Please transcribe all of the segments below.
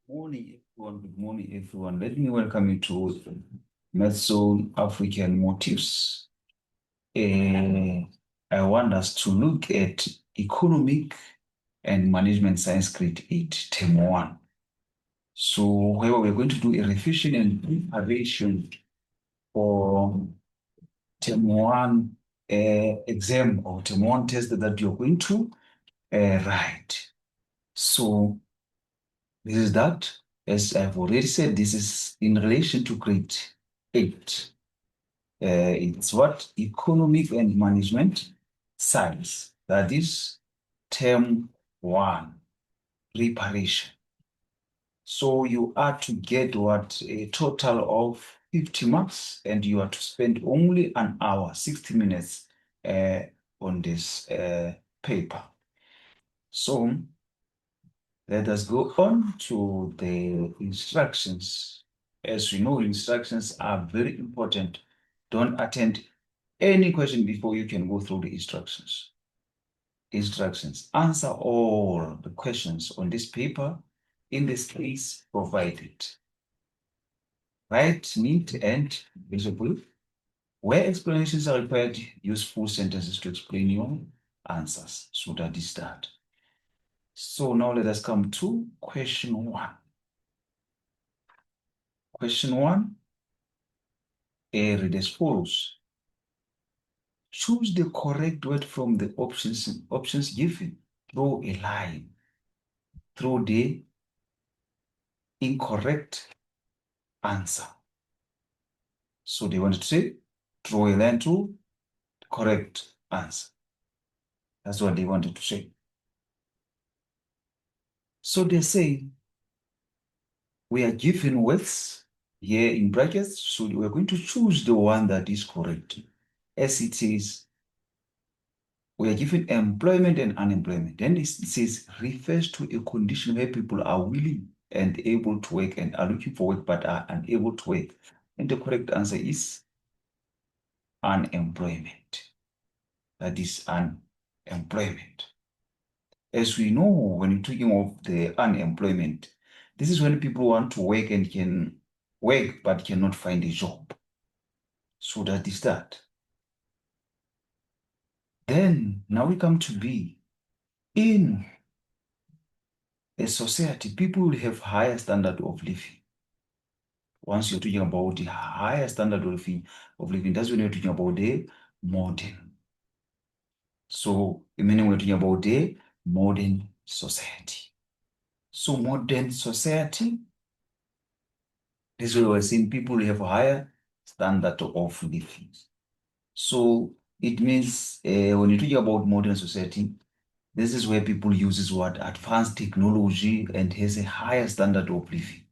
Morning, everyone. Good morning, everyone. Let me welcome you to Medso African Motives. I want us to look at Economic and Management Science Grade 8, Term 1. So, where we're going to do a revision and preparation for Term 1 exam or Term 1 test that you're going to write. So, this is that. As I've already said, this is in relation to grade 8. It's what? Economic and Management Science. That is term 1, preparation. So you are to get what? A total of 50 marks, and you are to spend only an hour, 60 minutes on this paper. So let us go on to the instructions. As we know, instructions are very important. Don't attend any question before you can go through the instructions. Instructions. Answer all the questions on this paper in the space provided. Write neat and visible. Where explanations are required, use full sentences to explain your answers. So that is that. So now let us come to question 1. Question 1, read as follows. Choose the correct word from the options given. Draw a line through the incorrect answer. So they wanted to say, draw a line through the correct answer. That's what they wanted to say. So they say, we are given words here in brackets, so we're going to choose the one that is correct. As it is, we are given employment and unemployment. Then it says, refers to a condition where people are willing and able to work and are looking for work but are unable to work. And the correct answer is unemployment. That is unemployment. As we know, when you're talking of the unemployment, this is when people want to work and can work but cannot find a job. So that is that. Then now we come to B. In a society, people will have higher standard of living. Once you're talking about the higher standard of living, that's when you're talking about the modern. So, meaning we're talking about the modern society. So, modern society, this is where we're saying people have a higher standard of living. So, it means when you're talking about modern society, this is where people uses what? Advanced technology and has a higher standard of living.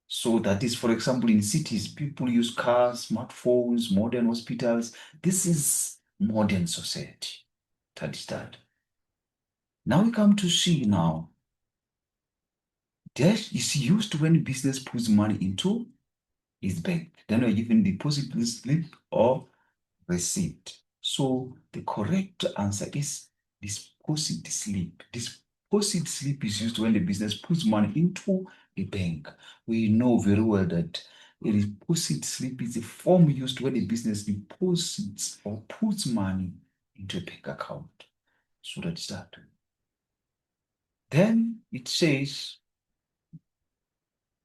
So that is, for example, in cities, people use cars, smartphones, modern hospitals. This is modern society. That is that. Now we come to C now. Dash is used when business puts money into its bank. Then we're given deposit slip or receipt. So the correct answer is deposit slip. Deposit slip is used when the business puts money into a bank. We know very well that a deposit slip is a form used when the business deposits or puts money into a bank account. So that's that. Then it says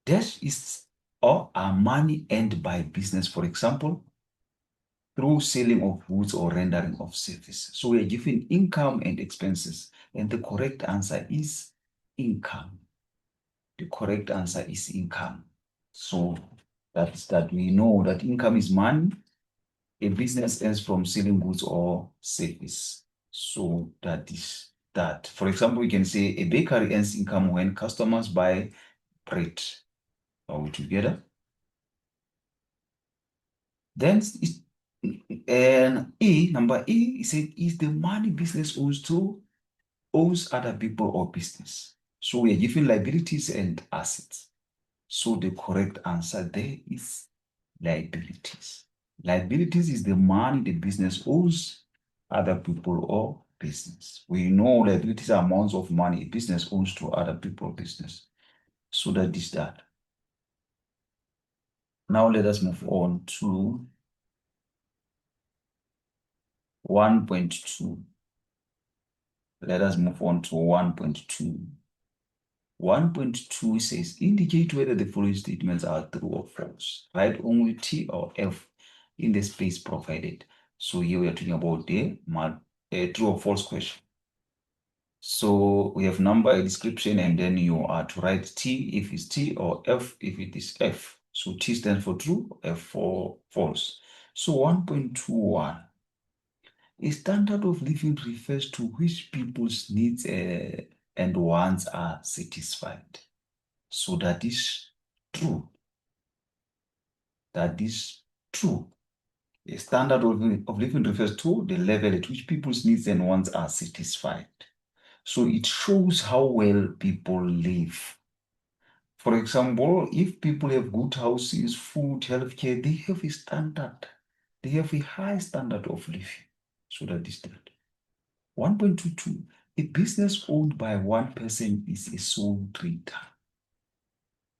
that is or are money earned by business, for example, through selling of goods or rendering of service. So we are given income and expenses, and the correct answer is income. The correct answer is income. So that's that we know that income is money a business earns from selling goods or service. So that is that. For example, we can say a bakery earns income when customers buy bread. Are we together? Then and number E, is it is the money business owes other people or business. So we are given liabilities and assets. So the correct answer there is liabilities. Liabilities is the money the business owes other people or business. We know liabilities are amounts of money a business owes to other people or business. So that is that. Now let us move on to 1.2. Let us move on to 1.2. 1.2 says, indicate whether the following statements are true or false. Write only T or F in the space provided. So here we are talking about the true or false question. So we have number, a description, and then you are to write T if it's T or F if it is F. So T stands for true, F for false. So 1.21, a standard of living refers to which people's needs and wants are satisfied. So that is true. That is true. A standard of living refers to the level at which people's needs and wants are satisfied. So it shows how well people live. For example, if people have good houses, food, healthcare, they have a standard. They have a high standard of living. So that is that. 1.22, a business owned by one person is a sole trader.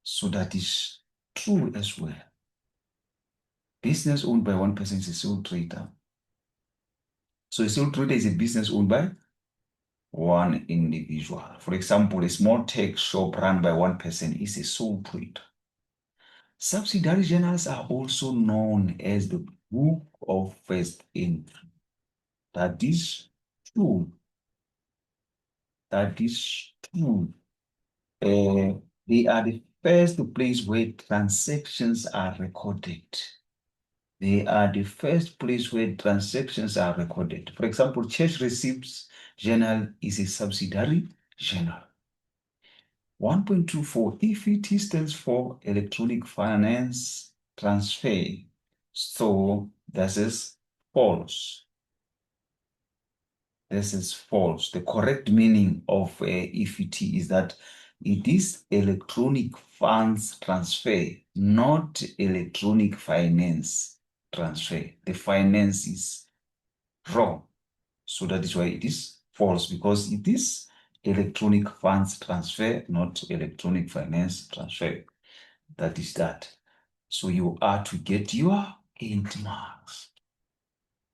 So that is true as well. Business owned by one person is a sole trader. So a sole trader is a business owned by one individual. For example, a small tech shop run by one person is a sole trader. Subsidiary journals are also known as the book of first entry. That is true. That is true. They are the first place where transactions are recorded. They are the first place where transactions are recorded. For example, church receipts journal is a subsidiary journal. 1.24, EFT stands for electronic finance transfer. So this is false. This is false. The correct meaning of EFT is that it is electronic funds transfer, not electronic finance transfer. The finance is wrong. So that is why it is false, because it is electronic funds transfer, not electronic finance transfer. That is that. So you are to get your 8 marks.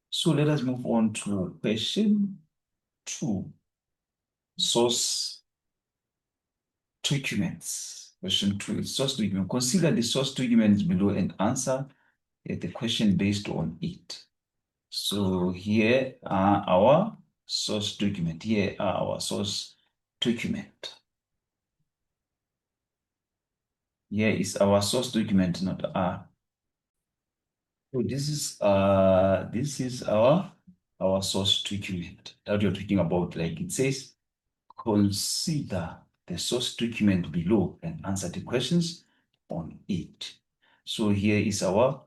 So let us move on to question 2. Source documents. Question 2 is source document. Consider the source documents below and answer the question based on it. So here are our source document. Here are our source document. Here is our source document, not R. So this is our source document that you're talking about. Like it says, consider the source document below and answer the questions on it. So here is our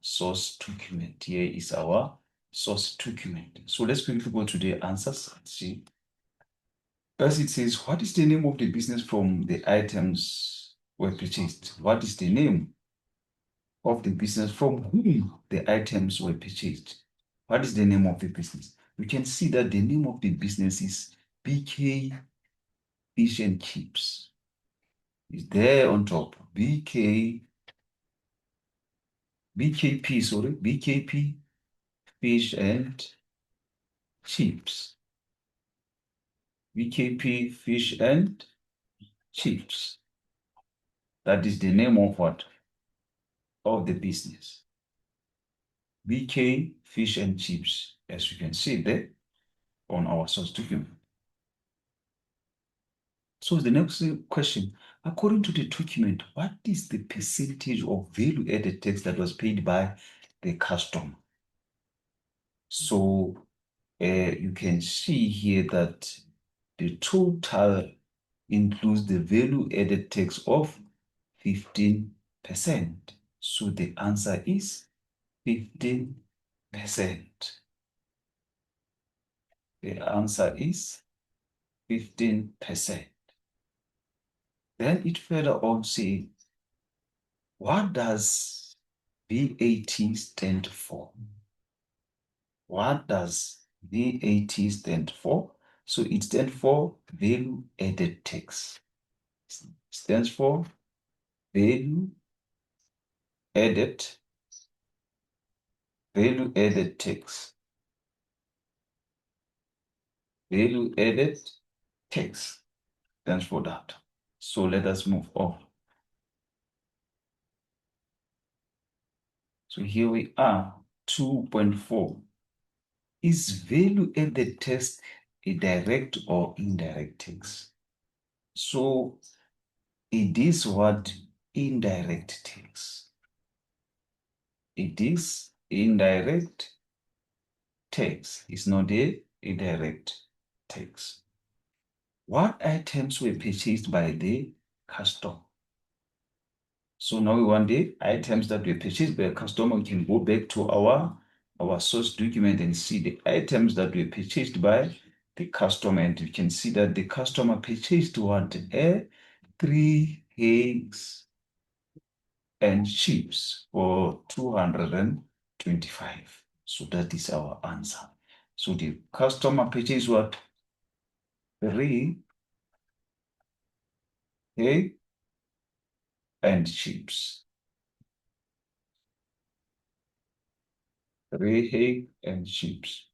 source document. Here is our source document. So let's quickly go to the answers. Let's see. First, it says, what is the name of the business from the items were purchased? What is the name of the business from whom the items were purchased? What is the name of the business? We can see that the name of the business is BK Fish and Chips. It's there on top. BKP Fish and Chips. BKP Fish and Chips. That is the name of what? Of the business. BK Fish and Chips, as you can see there on our source document. So the next question, according to the document, what is the percentage of value-added tax that was paid by the customer? So you can see here that the total includes the value-added tax of 15%. So the answer is 15%. The answer is 15%. Then it further on says, what does VAT stand for? What does VAT stand for? So it stands for value added tax. stands for value added, value added tax. Value added tax stands for that. So let us move on. So here we are, 2.4. Is value added tax a direct or indirect tax? So it is what? Indirect tax. It is indirect tax. It's not a direct tax. What items were purchased by the customer? So now we want the items that were purchased by a customer. We can go back to our source document and see the items that were purchased by the customer. And you can see that the customer purchased what? 3 eggs and chips for 225. So that is our answer. So the customer purchased what? 3 eggs and chips. 3 eggs and chips.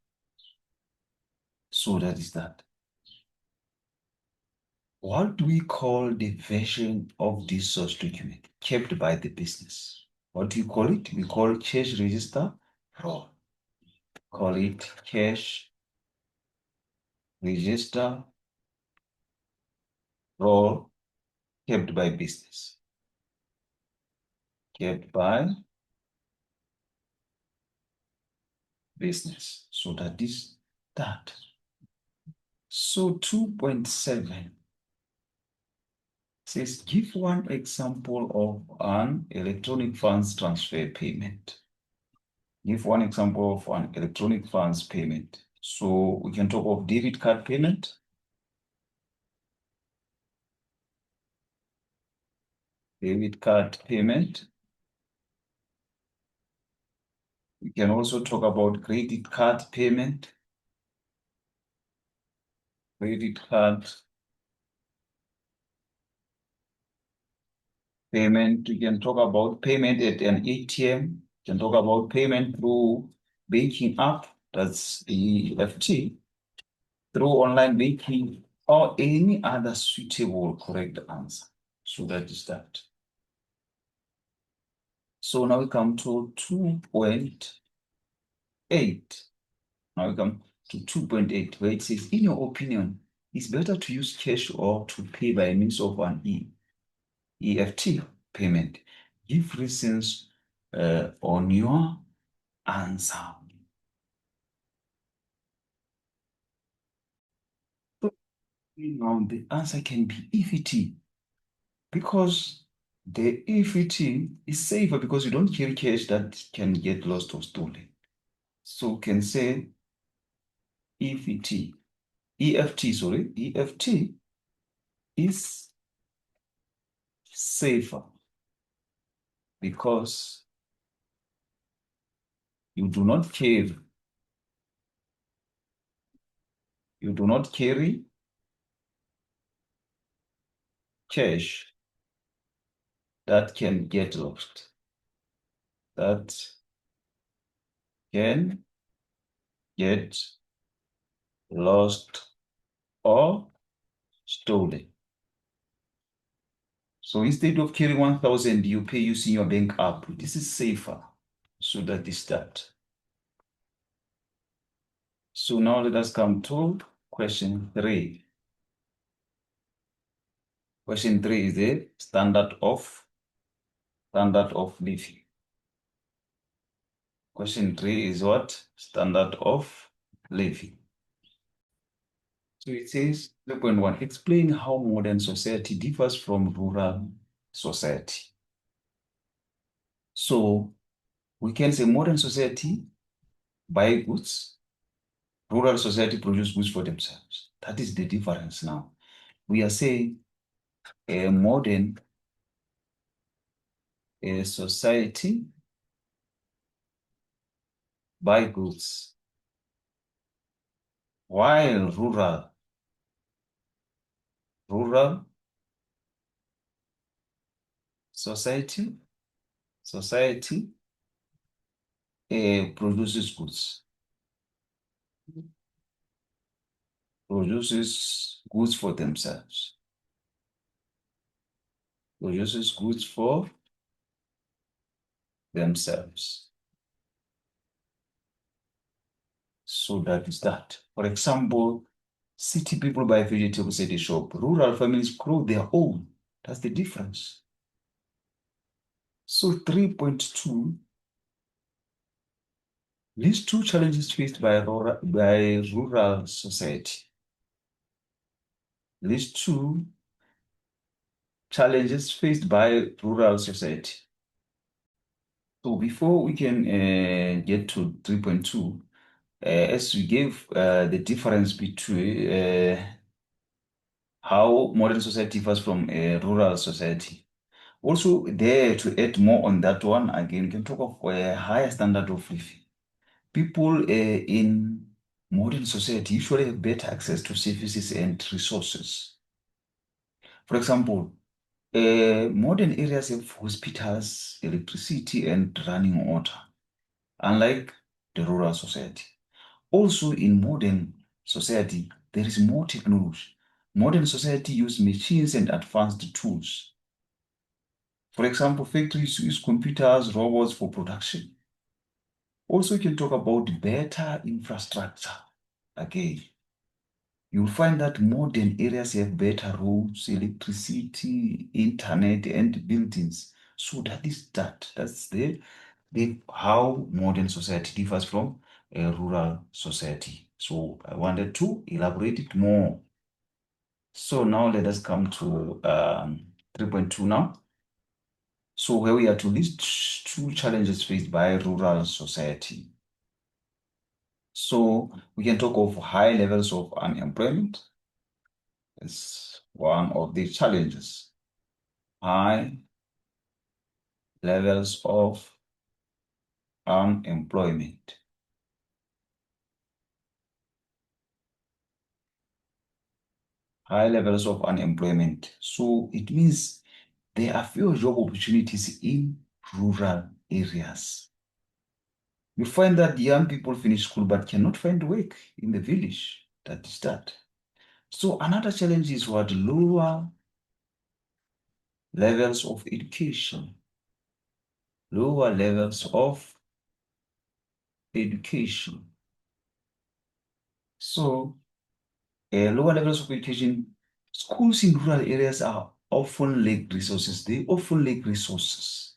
So that is that. What do we call the version of this source document kept by the business? What do you call it? We call cash register roll. Call it cash register roll kept by business. Kept by business. So that is that. So 2.7 says, give one example of an electronic funds transfer payment. Give one example of an electronic funds payment. So we can talk of debit card payment. Debit card payment. We can also talk about credit card payment. Credit card payment. We can talk about payment at an ATM. We can talk about payment through banking app. That's EFT. Through online banking or any other suitable correct answer. So that is that. So now we come to 2.8. Now we come to 2.8, where it says, in your opinion, it's better to use cash or to pay by means of an EFT payment. Give reasons on your answer. So now the answer can be EFT because the EFT is safer because you don't carry cash that can get lost or stolen. So we can say EFT, EFT is safer because you do not carry cash that can get lost, that can get lost or stolen. So instead of carrying 1,000, you pay using your bank app. This is safer. So that is that. So now let us come to question 3. Question 3 is the standard of living. Question 3 is what? Standard of living. So it says 3.1, explain how modern society differs from rural society. So we can say modern society buy goods, rural society produce goods for themselves. That is the difference now. We are saying a modern society buy goods, while rural Society, society produces goods, produces goods for themselves, produces goods for themselves. So that is that. For example, city people buy vegetables at the shop. Rural families grow their own. That's the difference. So 3.2 lists two challenges faced by rural society. Lists two challenges faced by rural society. So before we can get to 3.2, as we gave the difference between how modern society differs from a rural society. Also, there to add more on that one, again, we can talk of a higher standard of living. People in modern society usually have better access to services and resources. For example, modern areas have hospitals, electricity, and running water, unlike the rural society. Also, in modern society, there is more technology. Modern society use machines and advanced tools. For example, factories use computers, robots for production. Also, you can talk about better infrastructure. Again, you'll find that modern areas have better roads, electricity, internet, and buildings. So that is that. That's the how modern society differs from a rural society. So I wanted to elaborate it more. So now let us come to 3.2 now. So where we are to list two challenges faced by rural society. So we can talk of high levels of unemployment. It's one of the challenges. High levels of unemployment. High levels of unemployment. So it means there are few job opportunities in rural areas. You find that young people finish school but cannot find work in the village. That is that. So another challenge is what lower levels of education. Lower levels of education. So lower levels of education, schools in rural areas are often lack resources. They often lack resources.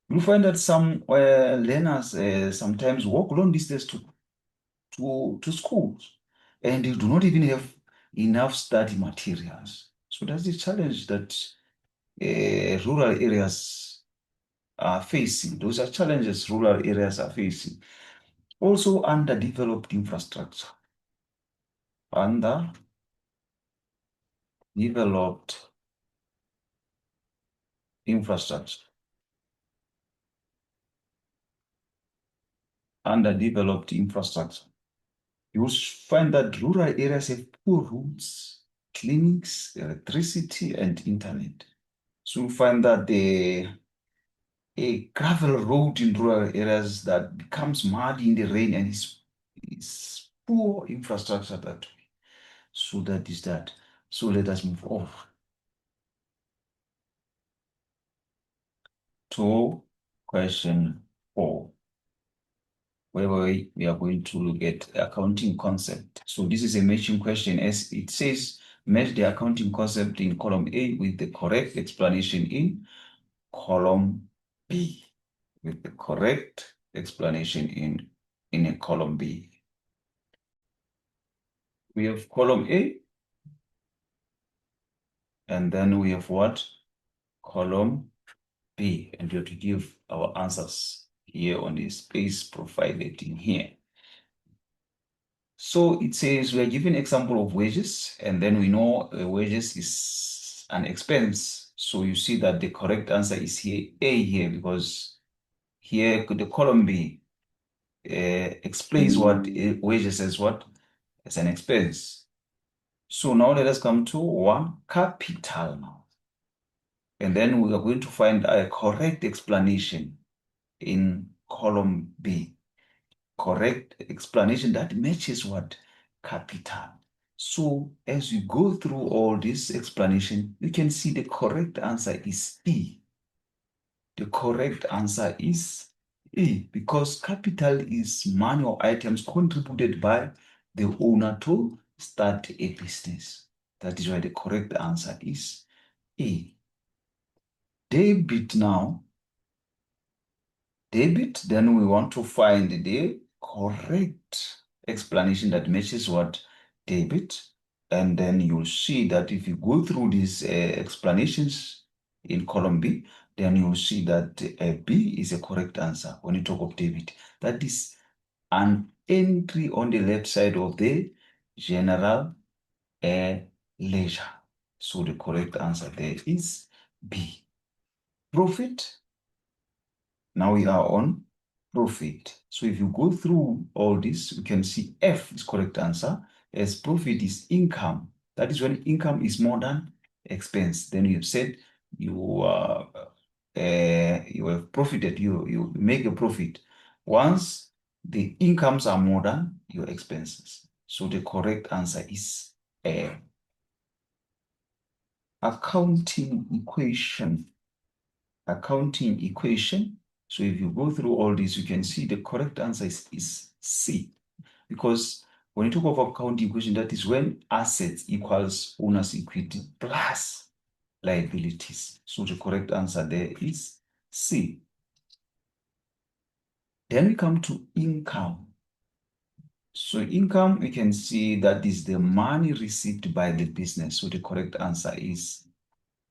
You find that some learners sometimes walk long distance to schools, and they do not even have enough study materials. So that's the challenge that rural areas are facing. Those are challenges rural areas are facing. Also, underdeveloped infrastructure. Underdeveloped infrastructure. Underdeveloped infrastructure. You will find that rural areas have poor roads, clinics, electricity, and internet. So you find that a gravel road in rural areas that becomes muddy in the rain and is poor infrastructure that way. So that is that. So let us move on to question 4, where we are going to look at accounting concept. So this is a matching question as it says, match the accounting concept in column A with the correct explanation in column B. With the correct explanation in a column B. We have column A, and then we have what? Column B, and we have to give our answers here on the space provided in here. So it says we are given example of wages, and then we know wages is an expense. So you see that the correct answer is here, A here, because here the column B explains what wages as what? As an expense. So now let us come to one capital now. And then we are going to find a correct explanation in column B. Correct explanation that matches what? Capital. So as you go through all this explanation, you can see the correct answer is E. The correct answer is E because capital is money or items contributed by the owner to start a business. That is why the correct answer is E. Debit now. Debit, then we want to find the correct explanation that matches what? Debit. And then you'll see that if you go through these explanations in column B, then you'll see that B is a correct answer when you talk of debit. That is an entry on the left side of the general ledger. So the correct answer there is B. Profit. Now we are on profit. So if you go through all this, you can see F is correct answer, as profit is income. That is when income is more than expense. Then you have said you have profited, you make a profit once the incomes are more than your expenses. So the correct answer is A. Accounting equation. Accounting equation. So if you go through all this, you can see the correct answer is C. Because when you talk of accounting equation, that is when assets equals owner's equity plus liabilities. So the correct answer there is C. Then we come to income. So income, we can see that is the money received by the business. So the correct answer is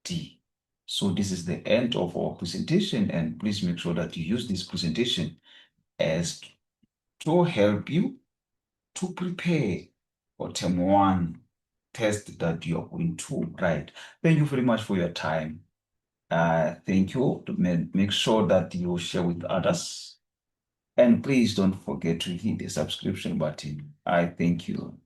D. So this is the end of our presentation, and please make sure that you use this presentation as to help you to prepare for term 1 test that you are going to write. Thank you very much for your time. Thank you. Make sure that you share with others. And please don't forget to hit the subscription button. I thank you.